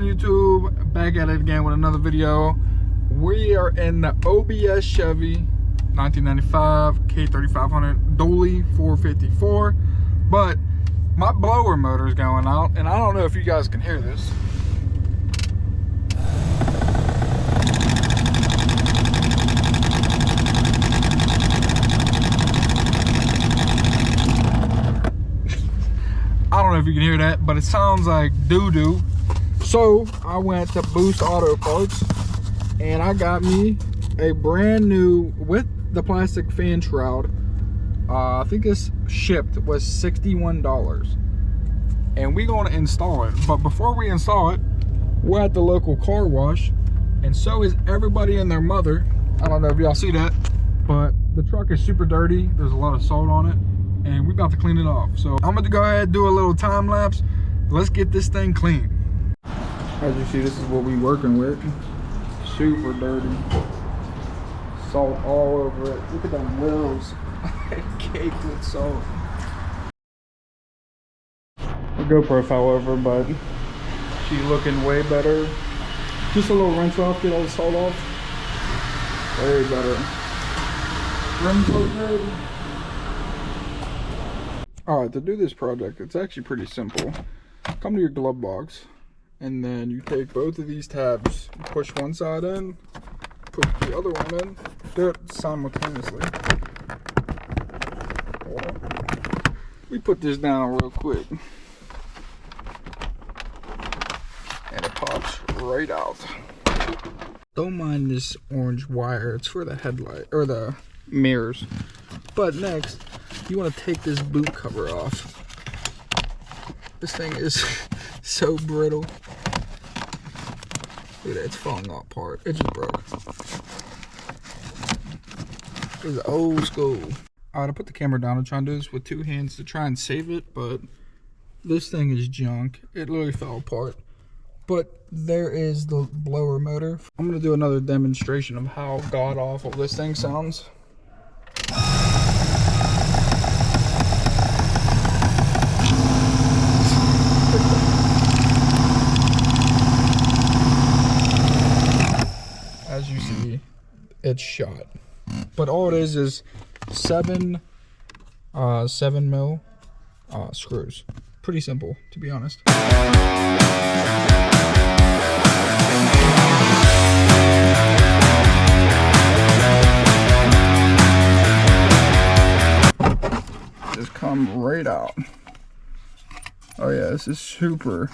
YouTube? Back at it again with another video. We are in the OBS Chevy 1995 K3500 Dolly 454, but my blower motor is going out, and I don't know if you guys can hear this. I don't know if you can hear that, but it sounds like doo-doo. So I went to Boost Auto Parts and I got me a brand new, with the plastic fan shroud, I think this shipped was $61, and we're going to install it. But before we install it, we're at the local car wash, and so is everybody and their mother. I don't know if y'all see that, but the truck is super dirty. There's a lot of salt on it, and we're about to clean it off. So I'm going to go ahead and do a little time lapse. Let's get this thing clean. As you see, this is what we're working with. Super dirty. Salt all over it. Look at them wheels. Caked with salt. The GoPro fell over, but she's looking way better. Just a little rinse off, get all the salt off. Way better. Rims look good. Alright, to do this project, it's actually pretty simple. Come to your glove box, and then you take both of these tabs, push one side in, put the other one in, do it simultaneously. We put this down real quick, and it pops right out. Don't mind this orange wire, it's for the headlight, or the mirrors. But next, you want to take this boot cover off. This thing is so brittle. Look at that, it's falling apart. It just broke. This is old school. Alright, I put the camera down and try and do this with two hands to try and save it, but this thing is junk. It literally fell apart. But there is the blower motor. I'm going to do another demonstration of how god awful this thing sounds. As you see, it's shot. But all it is 7 mil screws. Pretty simple, to be honest. Just come right out. Oh yeah, this is super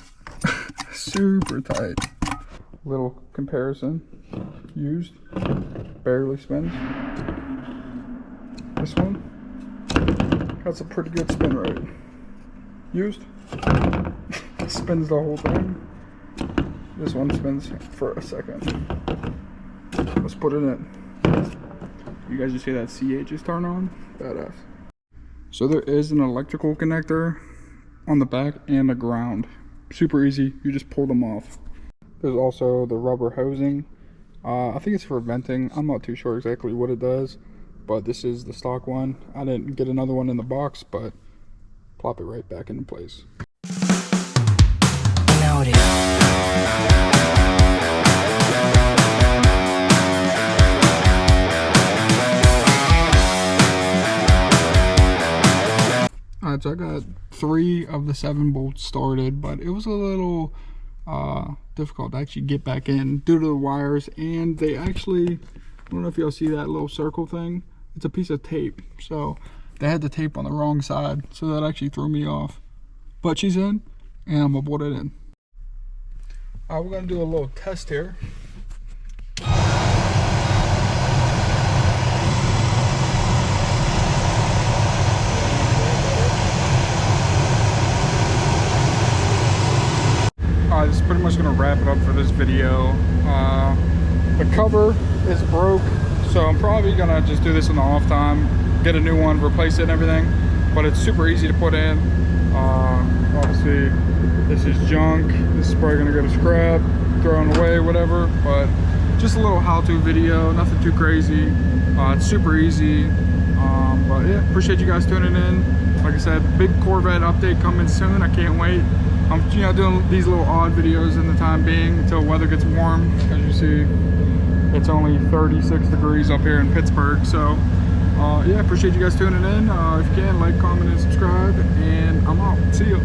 super tight. Little comparison. Used, barely spins. This one has a pretty good spin rate. Used, spins the whole thing. This one spins for a second. Let's put it in. You guys just see that CH just turn on? Badass. So there is an electrical connector on the back and the ground. Super easy, you just pull them off. There's also the rubber hosing. I think it's for venting. I'm not too sure exactly what it does, but this is the stock one. I didn't get another one in the box, but plop it right back into place. Alright, so I got 3 of the 7 bolts started, but it was a little difficult to actually get back in due to the wires, and they actually, I don't know if y'all see that little circle thing, it's a piece of tape, so they had the tape on the wrong side, so that actually threw me off. But she's in, and I'm gonna put it in. Alright, we're gonna do a little test here. This is pretty much going to wrap it up for this video. The cover is broke, so I'm probably going to just do this in the off time, get a new one, replace it and everything, but it's super easy to put in. Obviously this is junk, this is probably going to go to scrap, thrown away, whatever, but just a little how-to video, nothing too crazy. It's super easy, but yeah, appreciate you guys tuning in. Like I said, big Corvette update coming soon, I can't wait. I'm doing these little odd videos in the time being until weather gets warm. As you see, it's only 36 degrees up here in Pittsburgh. So yeah, appreciate you guys tuning in. If you can, like, comment, and subscribe, and I'm out. See you.